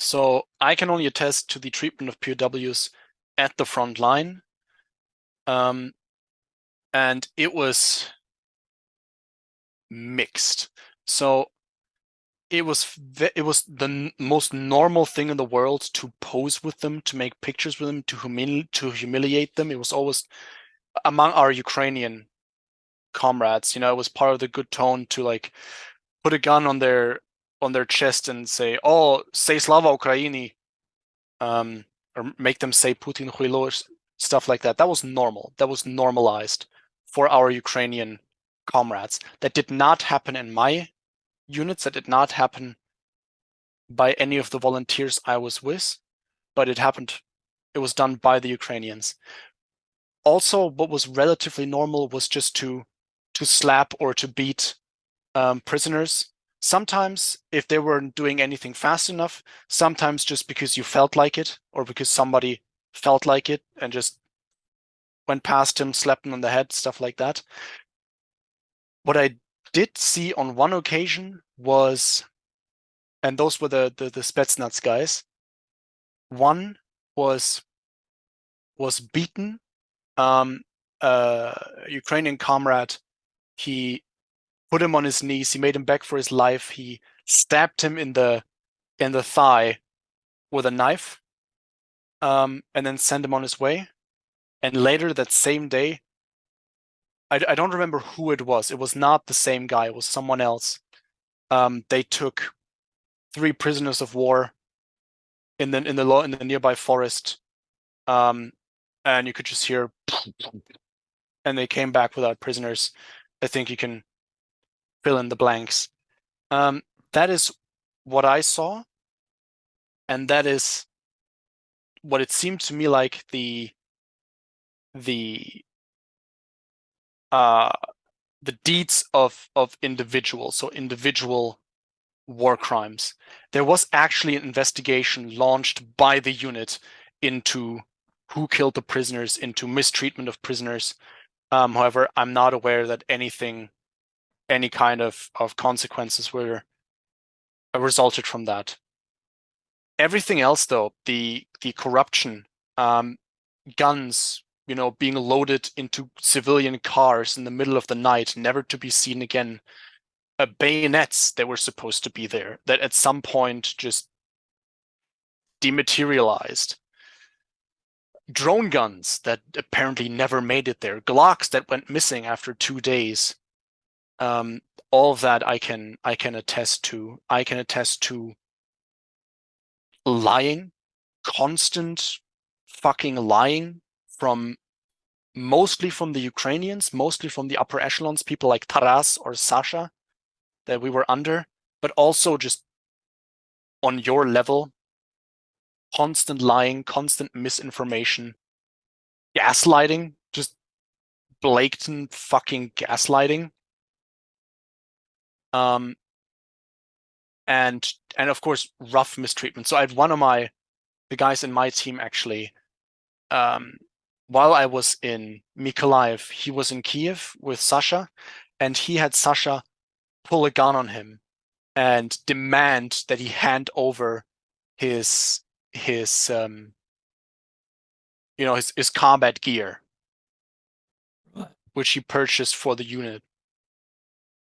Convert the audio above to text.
So I can only attest to the treatment of POWs at the front line. And it was mixed. So it was the most normal thing in the world to pose with them, to make pictures with them, to humiliate them. It was always among our Ukrainian comrades, it was part of the good tone to like put a gun on their chest and say, "Oh, say Slava Ukraini," or make them say Putin huilo, stuff like that. That was normal. That was normalized for our Ukrainian comrades. That did not happen in my units. That did not happen by any of the volunteers I was with, but it happened. It was done by the Ukrainians. Also, what was relatively normal was just to slap or to beat prisoners. Sometimes if they weren't doing anything fast enough, sometimes just because you felt like it or because somebody felt like it and just went past him, slapped him on the head, stuff like that. What I did see on one occasion was, and those were the Spetsnaz guys. One was beaten. Ukrainian comrade, he put him on his knees. He made him beg for his life. He stabbed him in the thigh with a knife, and then sent him on his way. And later that same day, I don't remember who it was. It was not the same guy. It was someone else. They took 3 prisoners of war in the nearby forest, and you could just hear, and they came back without prisoners. I think you can fill in the blanks. That is what I saw, and that is what it seemed to me like the deeds of individuals, so individual war crimes. There was actually an investigation launched by the unit into who killed the prisoners, into mistreatment of prisoners. However, I'm not aware that any kind of consequences were resulted from that. Everything else, though, the corruption, guns, being loaded into civilian cars in the middle of the night, never to be seen again. Bayonets that were supposed to be there, that at some point just dematerialized. Drone guns that apparently never made it there. Glocks that went missing after 2 days. All of that I can attest to. I can attest to lying, constant fucking lying mostly from the Ukrainians, mostly from the upper echelons, people like Taras or Sasha that we were under, but also just on your level, constant lying, constant misinformation, gaslighting, just blatant fucking gaslighting. And of course, rough mistreatment. So I had the guys in my team actually, while I was in Mykolaiv, he was in Kiev with Sasha, and he had Sasha pull a gun on him and demand that he hand over his combat gear, which he purchased for the unit.